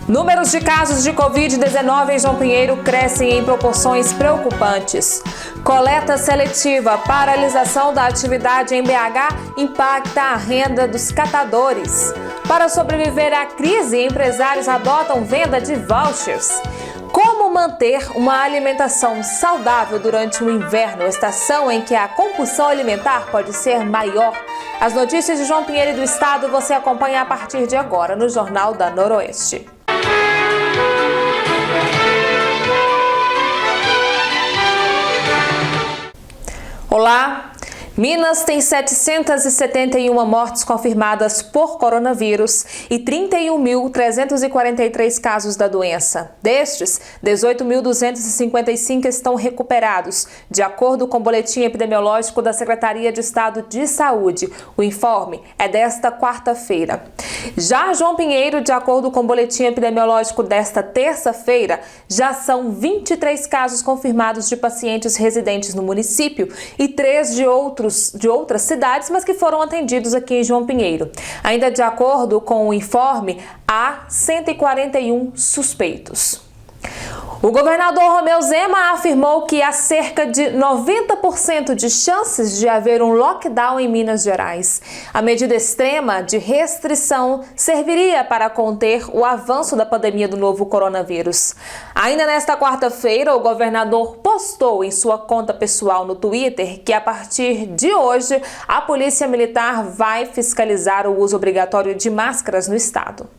Números de casos de Covid-19 em João Pinheiro crescem em proporções preocupantes. Coleta seletiva, paralisação da atividade em BH impacta a renda dos catadores. Para sobreviver à crise, empresários adotam venda de vouchers. Como manter uma alimentação saudável durante o inverno, estação em que a compulsão alimentar pode ser maior? As notícias de João Pinheiro e do estado você acompanha a partir de agora no Jornal da Noroeste. Olá! Minas tem 771 mortes confirmadas por coronavírus e 31.343 casos da doença. Destes, 18.255 estão recuperados, de acordo com o boletim epidemiológico da Secretaria de Estado de Saúde. O informe é desta quarta-feira. Já João Pinheiro, de acordo com o boletim epidemiológico desta terça-feira, já são 23 casos confirmados de pacientes residentes no município e 3 de outras cidades, mas que foram atendidos aqui em João Pinheiro. Ainda de acordo com o informe, há 141 suspeitos. O governador Romeu Zema afirmou que há cerca de 90% de chances de haver um lockdown em Minas Gerais. A medida extrema de restrição serviria para conter o avanço da pandemia do novo coronavírus. Ainda nesta quarta-feira, o governador postou em sua conta pessoal no Twitter que a partir de hoje a Polícia Militar vai fiscalizar o uso obrigatório de máscaras no estado.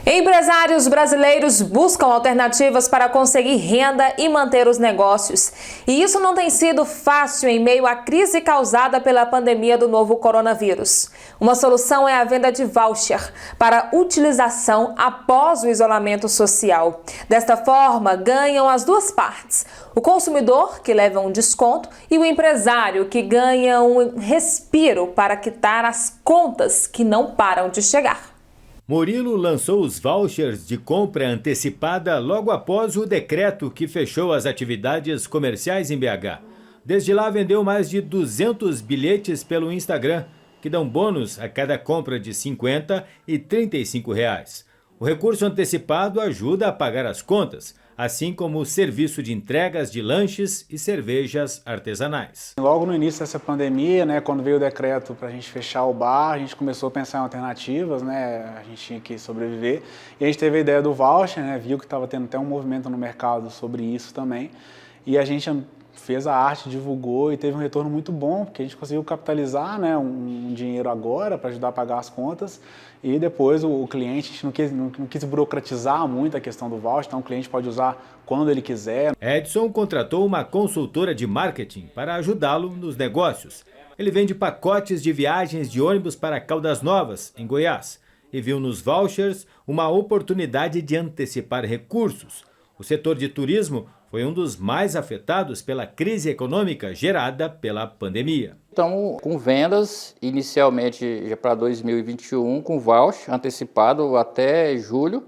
Empresários brasileiros buscam alternativas para conseguir renda e manter os negócios. E isso não tem sido fácil em meio à crise causada pela pandemia do novo coronavírus. Uma solução é a venda de voucher para utilização após o isolamento social. Desta forma, ganham as duas partes. O consumidor, que leva um desconto, e o empresário, que ganha um respiro para quitar as contas que não param de chegar. Murilo lançou os vouchers de compra antecipada logo após o decreto que fechou as atividades comerciais em BH. Desde lá vendeu mais de 200 bilhetes pelo Instagram, que dão bônus a cada compra de R$ 50 e R$ 35. O recurso antecipado ajuda a pagar as contas, assim como o serviço de entregas de lanches e cervejas artesanais. Logo no início dessa pandemia, quando veio o decreto para a gente fechar o bar, a gente começou a pensar em alternativas, a gente tinha que sobreviver. E a gente teve a ideia do voucher, viu que estava tendo até um movimento no mercado sobre isso também. E a gente fez a arte, divulgou e teve um retorno muito bom, porque a gente conseguiu capitalizar um dinheiro agora para ajudar a pagar as contas e depois o cliente, a gente não quis burocratizar muito a questão do voucher, então o cliente pode usar quando ele quiser. Edson contratou uma consultora de marketing para ajudá-lo nos negócios. Ele vende pacotes de viagens de ônibus para Caldas Novas, em Goiás, e viu nos vouchers uma oportunidade de antecipar recursos. O setor de turismo foi um dos mais afetados pela crise econômica gerada pela pandemia. Estamos com vendas inicialmente já para 2021 com voucher antecipado até julho,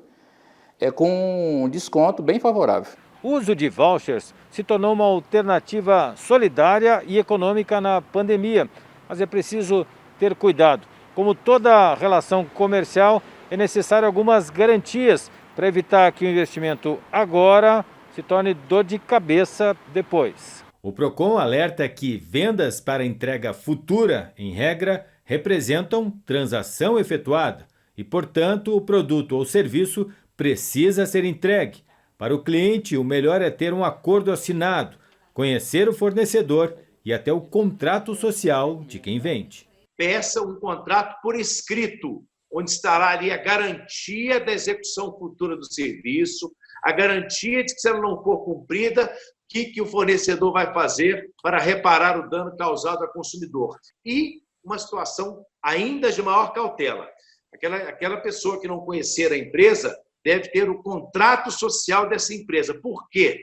com um desconto bem favorável. O uso de vouchers se tornou uma alternativa solidária e econômica na pandemia, mas é preciso ter cuidado. Como toda relação comercial, é necessário algumas garantias para evitar que o investimento agora se torne dor de cabeça depois. O Procon alerta que vendas para entrega futura, em regra, representam transação efetuada e, portanto, o produto ou serviço precisa ser entregue. Para o cliente, o melhor é ter um acordo assinado, conhecer o fornecedor e até o contrato social de quem vende. Peça um contrato por escrito, onde estará ali a garantia da execução futura do serviço, a garantia de que, se ela não for cumprida, o que o fornecedor vai fazer para reparar o dano causado ao consumidor. E uma situação ainda de maior cautela. Aquela pessoa que não conhecer a empresa deve ter o contrato social dessa empresa. Por quê?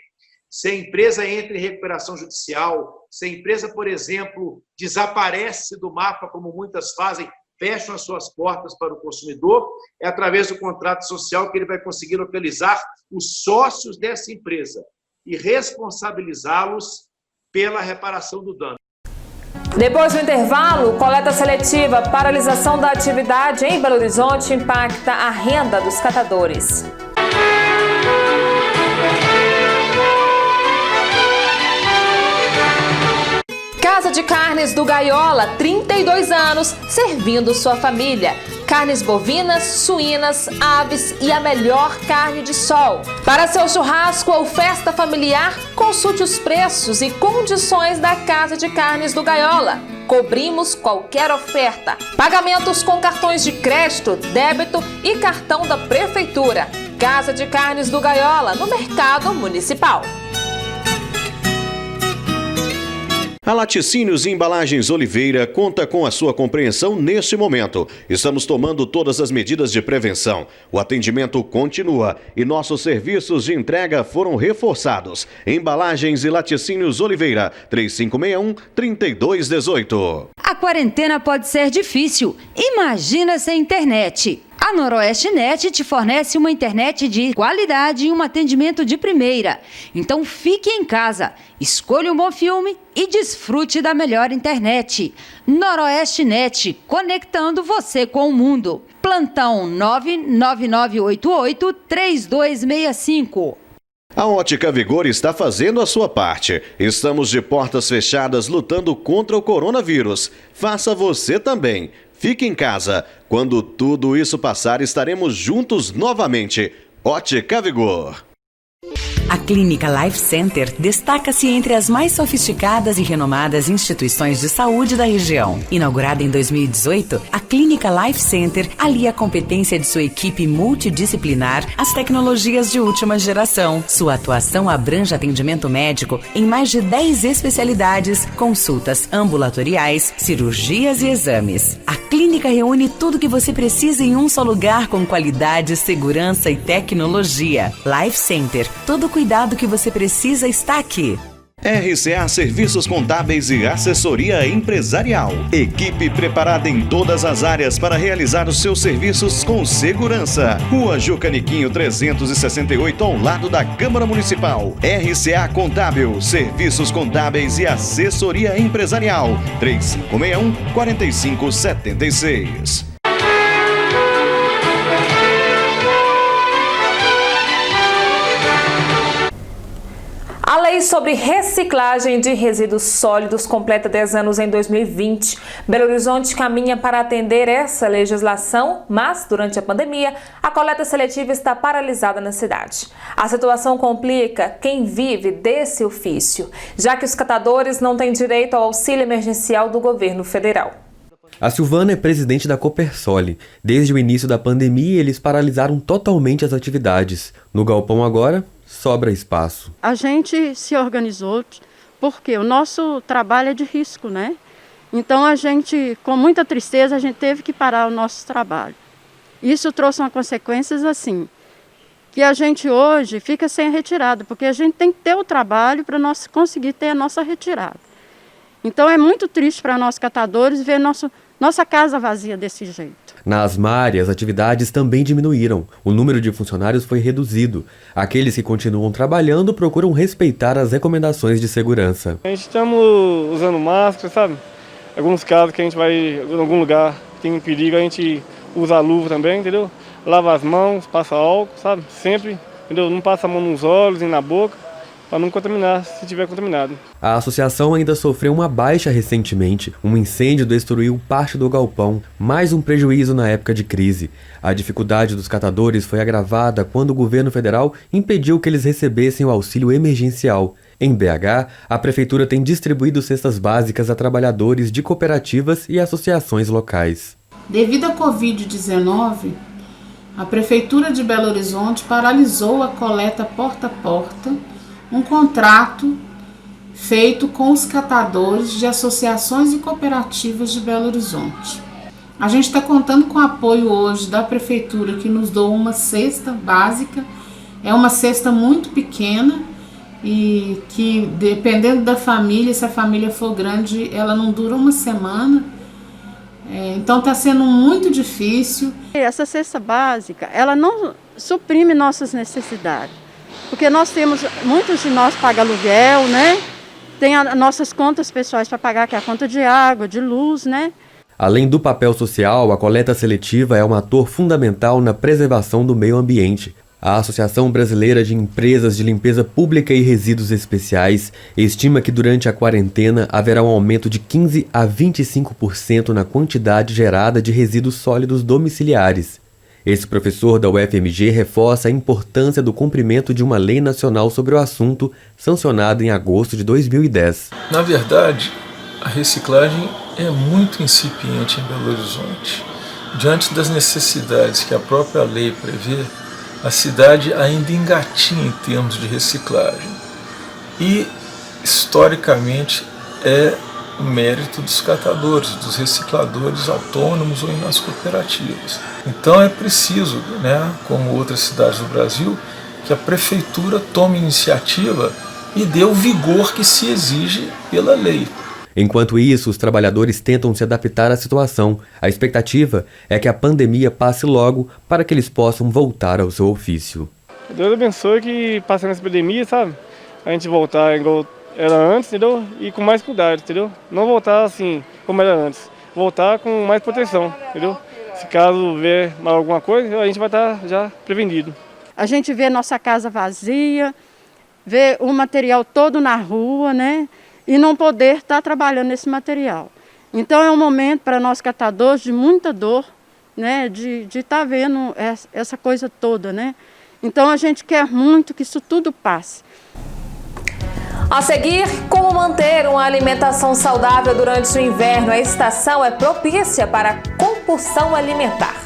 Se a empresa entra em recuperação judicial, se a empresa, por exemplo, desaparece do mapa, como muitas fazem, fecham as suas portas para o consumidor, é através do contrato social que ele vai conseguir localizar os sócios dessa empresa e responsabilizá-los pela reparação do dano. Depois do intervalo, coleta seletiva, paralisação da atividade em Belo Horizonte impacta a renda dos catadores. Casa de Carnes do Gaiola, 32 anos, servindo sua família. Carnes bovinas, suínas, aves e a melhor carne de sol. Para seu churrasco ou festa familiar, consulte os preços e condições da Casa de Carnes do Gaiola. Cobrimos qualquer oferta. Pagamentos com cartões de crédito, débito e cartão da Prefeitura. Casa de Carnes do Gaiola, no Mercado Municipal. A Laticínios e Embalagens Oliveira conta com a sua compreensão neste momento. Estamos tomando todas as medidas de prevenção. O atendimento continua e nossos serviços de entrega foram reforçados. Embalagens e Laticínios Oliveira, 3561-3218. A quarentena pode ser difícil. Imagina sem internet. A Noroeste Net te fornece uma internet de qualidade e um atendimento de primeira. Então fique em casa, escolha um bom filme e desfrute da melhor internet. Noroeste Net, conectando você com o mundo. Plantão 99988-3265. A Ótica Vigor está fazendo a sua parte. Estamos de portas fechadas lutando contra o coronavírus. Faça você também. Fique em casa. Quando tudo isso passar, estaremos juntos novamente. Ótica Vigor. A Clínica Life Center destaca-se entre as mais sofisticadas e renomadas instituições de saúde da região. Inaugurada em 2018, a Clínica Life Center alia a competência de sua equipe multidisciplinar às tecnologias de última geração. Sua atuação abrange atendimento médico em mais de 10 especialidades, consultas ambulatoriais, cirurgias e exames. A clínica reúne tudo o que você precisa em um só lugar com qualidade, segurança e tecnologia. Life Center, todo o cuidado que você precisa está aqui. RCA Serviços Contábeis e Assessoria Empresarial. Equipe preparada em todas as áreas para realizar os seus serviços com segurança. Rua Jucaniquinho 368, ao lado da Câmara Municipal. RCA Contábil, Serviços Contábeis e Assessoria Empresarial. 3561-4576. A lei sobre reciclagem de resíduos sólidos completa 10 anos em 2020. Belo Horizonte caminha para atender essa legislação, mas, durante a pandemia, a coleta seletiva está paralisada na cidade. A situação complica quem vive desse ofício, já que os catadores não têm direito ao auxílio emergencial do governo federal. A Silvana é presidente da Copersole. Desde o início da pandemia, eles paralisaram totalmente as atividades. No galpão agora, sobra espaço. A gente se organizou porque o nosso trabalho é de risco, né? Então a gente, com muita tristeza, a gente teve que parar o nosso trabalho. Isso trouxe uma consequências assim, que a gente hoje fica sem a retirada, porque a gente tem que ter o trabalho para nós conseguir ter a nossa retirada. Então é muito triste para nós catadores ver nossa casa vazia desse jeito. Na Asmari, as atividades também diminuíram. O número de funcionários foi reduzido. Aqueles que continuam trabalhando procuram respeitar as recomendações de segurança. A gente estamos usando máscara, sabe? Alguns casos que a gente vai em algum lugar, tem um perigo, a gente usa a luva também, entendeu? Lava as mãos, passa álcool, sabe? Sempre, entendeu? Não passa a mão nos olhos nem na boca, para não contaminar se tiver contaminado. A associação ainda sofreu uma baixa recentemente. Um incêndio destruiu parte do galpão, mais um prejuízo na época de crise. A dificuldade dos catadores foi agravada quando o governo federal impediu que eles recebessem o auxílio emergencial. Em BH, a prefeitura tem distribuído cestas básicas a trabalhadores de cooperativas e associações locais. Devido à Covid-19, a Prefeitura de Belo Horizonte paralisou a coleta porta a porta, um contrato feito com os catadores de associações e cooperativas de Belo Horizonte. A gente está contando com o apoio hoje da Prefeitura, que nos doou uma cesta básica. É uma cesta muito pequena e que, dependendo da família, se a família for grande, ela não dura uma semana. Então está sendo muito difícil. Essa cesta básica, ela não suprime nossas necessidades. Porque muitos de nós pagam aluguel, né? tem as nossas contas pessoais para pagar, que é a conta de água, de luz, né? Além do papel social, a coleta seletiva é um ator fundamental na preservação do meio ambiente. A Associação Brasileira de Empresas de Limpeza Pública e Resíduos Especiais estima que durante a quarentena haverá um aumento de 15% a 25% na quantidade gerada de resíduos sólidos domiciliares. Esse professor da UFMG reforça a importância do cumprimento de uma lei nacional sobre o assunto, sancionada em agosto de 2010. Na verdade, a reciclagem é muito incipiente em Belo Horizonte. Diante das necessidades que a própria lei prevê, a cidade ainda engatinha em termos de reciclagem. E, historicamente, é o mérito dos catadores, dos recicladores autônomos ou nas cooperativas. Então é preciso, como outras cidades do Brasil, que a prefeitura tome iniciativa e dê o vigor que se exige pela lei. Enquanto isso, os trabalhadores tentam se adaptar à situação. A expectativa é que a pandemia passe logo para que eles possam voltar ao seu ofício. Deus abençoe que passando essa epidemia, sabe? A gente voltar igual era antes, entendeu? E com mais cuidado, entendeu? Não voltar assim como era antes. Voltar com mais proteção, entendeu? Se caso ver mais alguma coisa, a gente vai estar já prevenido. A gente vê nossa casa vazia, vê o material todo na rua, né? E não poder estar trabalhando nesse material. Então é um momento para nós catadores de muita dor, né, de estar vendo essa coisa toda, né? Então a gente quer muito que isso tudo passe. A seguir, como manter uma alimentação saudável durante o inverno? A estação é propícia para a compulsão alimentar.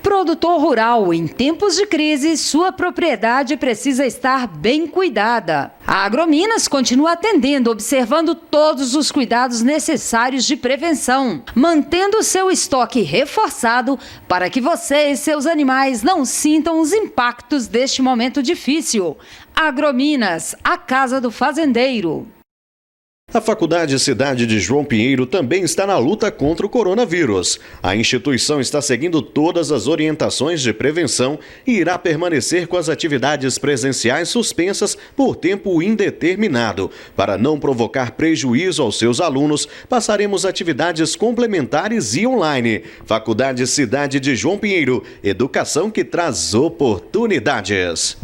Produtor rural, em tempos de crise, sua propriedade precisa estar bem cuidada. A Agrominas continua atendendo, observando todos os cuidados necessários de prevenção, mantendo seu estoque reforçado para que você e seus animais não sintam os impactos deste momento difícil. Agrominas, a casa do fazendeiro. A Faculdade Cidade de João Pinheiro também está na luta contra o coronavírus. A instituição está seguindo todas as orientações de prevenção e irá permanecer com as atividades presenciais suspensas por tempo indeterminado. Para não provocar prejuízo aos seus alunos, passaremos atividades complementares e online. Faculdade Cidade de João Pinheiro, educação que traz oportunidades.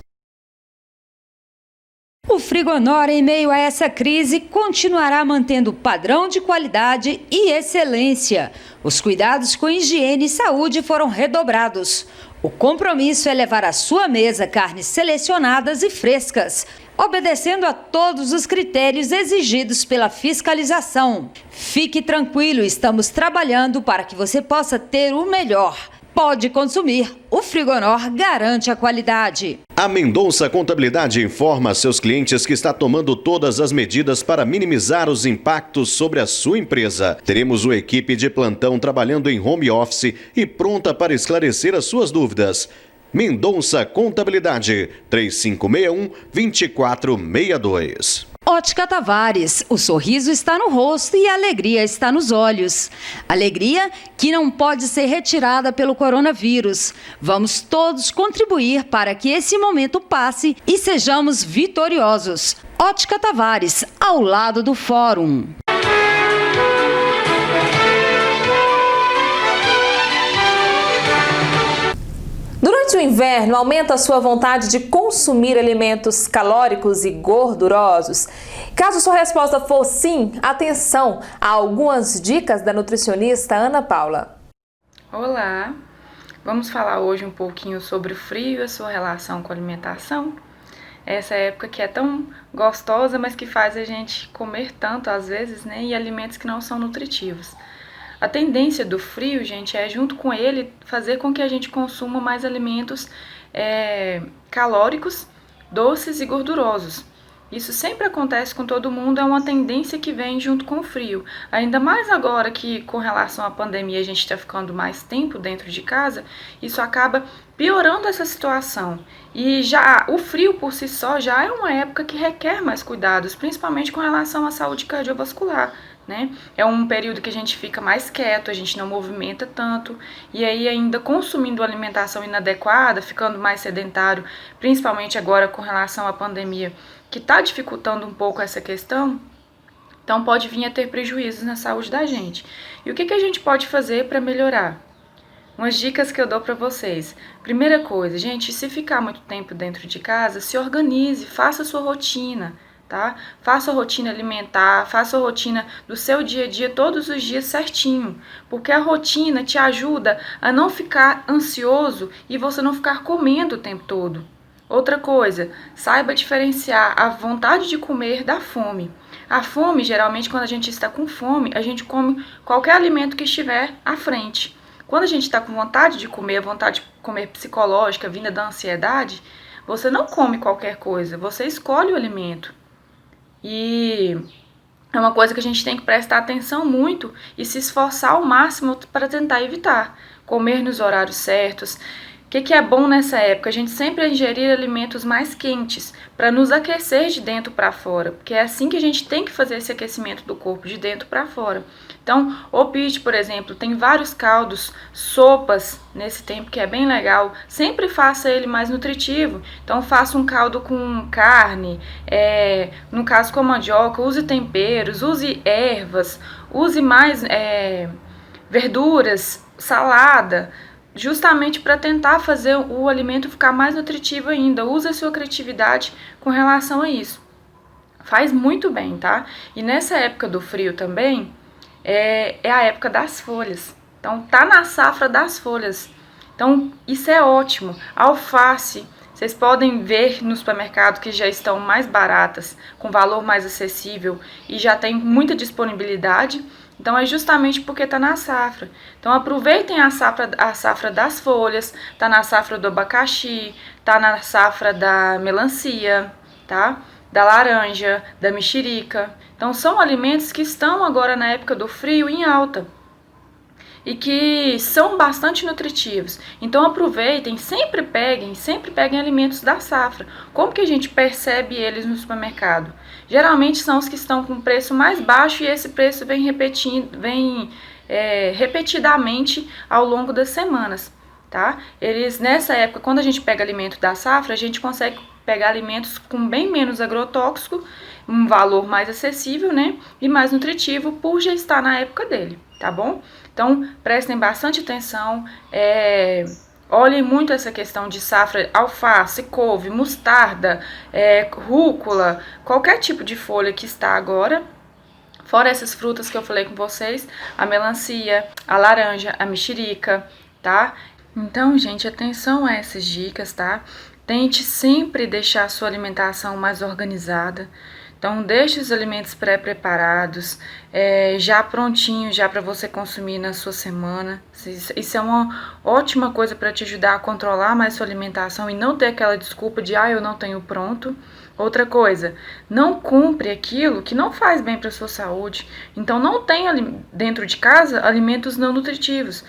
O Frigonor, em meio a essa crise, continuará mantendo padrão de qualidade e excelência. Os cuidados com higiene e saúde foram redobrados. O compromisso é levar à sua mesa carnes selecionadas e frescas, obedecendo a todos os critérios exigidos pela fiscalização. Fique tranquilo, estamos trabalhando para que você possa ter o melhor. Pode consumir, o Frigonor garante a qualidade. A Mendonça Contabilidade informa a seus clientes que está tomando todas as medidas para minimizar os impactos sobre a sua empresa. Teremos uma equipe de plantão trabalhando em home office e pronta para esclarecer as suas dúvidas. Mendonça Contabilidade, 3561-2462. Ótica Tavares, o sorriso está no rosto e a alegria está nos olhos. Alegria que não pode ser retirada pelo coronavírus. Vamos todos contribuir para que esse momento passe e sejamos vitoriosos. Ótica Tavares, ao lado do Fórum. Durante o inverno, aumenta a sua vontade de consumir alimentos calóricos e gordurosos? Caso sua resposta for sim, atenção a algumas dicas da nutricionista Ana Paula. Olá, vamos falar hoje um pouquinho sobre o frio e a sua relação com a alimentação. Essa época que é tão gostosa, mas que faz a gente comer tanto às vezes, né? E alimentos que não são nutritivos. A tendência do frio, gente, é junto com ele fazer com que a gente consuma mais alimentos calóricos, doces e gordurosos. Isso sempre acontece com todo mundo, é uma tendência que vem junto com o frio. Ainda mais agora que, com relação à pandemia, a gente está ficando mais tempo dentro de casa, isso acaba piorando essa situação. E já o frio por si só já é uma época que requer mais cuidados, principalmente com relação à saúde cardiovascular. né? É um período que a gente fica mais quieto, a gente não movimenta tanto, e aí ainda consumindo alimentação inadequada, ficando mais sedentário, principalmente agora com relação à pandemia, que está dificultando um pouco essa questão, então pode vir a ter prejuízos na saúde da gente. E o que a gente pode fazer para melhorar? Umas dicas que eu dou para vocês. Primeira coisa, gente, se ficar muito tempo dentro de casa, se organize, faça a sua rotina, tá? Faça a rotina alimentar, faça a rotina do seu dia a dia todos os dias certinho, porque a rotina te ajuda a não ficar ansioso e você não ficar comendo o tempo todo. Outra coisa, saiba diferenciar a vontade de comer da fome. A fome, geralmente, quando a gente está com fome, a gente come qualquer alimento que estiver à frente. Quando a gente está com vontade de comer, a vontade de comer psicológica, vinda da ansiedade, você não come qualquer coisa, você escolhe o alimento. E é uma coisa que a gente tem que prestar atenção muito e se esforçar ao máximo para tentar evitar. Comer nos horários certos. O que é bom nessa época? A gente sempre ingerir alimentos mais quentes para nos aquecer de dentro para fora, porque é assim que a gente tem que fazer esse aquecimento do corpo, de dentro para fora. Então, o pite, por exemplo, tem vários caldos, sopas nesse tempo que é bem legal. Sempre faça ele mais nutritivo. Então, faça um caldo com carne, no caso com mandioca, use temperos, use ervas, use mais verduras, salada, justamente para tentar fazer o alimento ficar mais nutritivo ainda. Use a sua criatividade com relação a isso. Faz muito bem, tá? E nessa época do frio também, é a época das folhas. Então, tá na safra das folhas. Então, isso é ótimo. Alface, vocês podem ver no supermercado que já estão mais baratas, com valor mais acessível e já tem muita disponibilidade. Então, é justamente porque está na safra. Então, aproveitem a safra das folhas, está na safra do abacaxi, está na safra da melancia, tá? Da laranja, da mexerica. Então, são alimentos que estão agora na época do frio em alta e que são bastante nutritivos. Então, aproveitem, sempre peguem alimentos da safra. Como que a gente percebe eles no supermercado? Geralmente são os que estão com preço mais baixo e esse preço vem repetidamente ao longo das semanas, tá? Eles, nessa época, quando a gente pega alimento da safra, a gente consegue pegar alimentos com bem menos agrotóxico, um valor mais acessível, né? E mais nutritivo por já estar na época dele, tá bom? Então, prestem bastante atenção, olhem muito essa questão de safra, alface, couve, mostarda, rúcula, qualquer tipo de folha que está agora, fora essas frutas que eu falei com vocês, a melancia, a laranja, a mexerica, tá? Então, gente, atenção a essas dicas, tá? Tente sempre deixar a sua alimentação mais organizada. Então, deixe os alimentos pré-preparados, já prontinho, já para você consumir na sua semana. Isso é uma ótima coisa para te ajudar a controlar mais sua alimentação e não ter aquela desculpa de, eu não tenho pronto. Outra coisa, não compre aquilo que não faz bem para a sua saúde. Então, não tenha dentro de casa alimentos não nutritivos.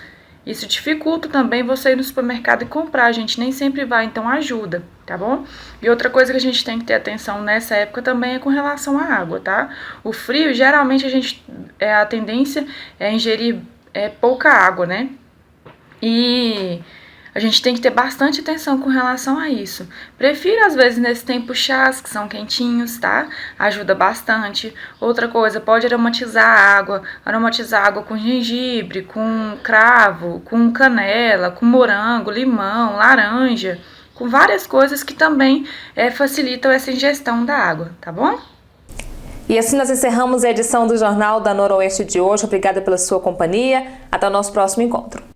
Isso dificulta também você ir no supermercado e comprar, a gente nem sempre vai, então ajuda, tá bom? E outra coisa que a gente tem que ter atenção nessa época também é com relação à água, tá? O frio, geralmente a tendência é ingerir pouca água, né? E a gente tem que ter bastante atenção com relação a isso. Prefiro, às vezes, nesse tempo, chás que são quentinhos, tá? Ajuda bastante. Outra coisa, pode aromatizar a água com gengibre, com cravo, com canela, com morango, limão, laranja, com várias coisas que também facilitam essa ingestão da água, tá bom? E assim nós encerramos a edição do Jornal da Noroeste de hoje. Obrigada pela sua companhia. Até o nosso próximo encontro.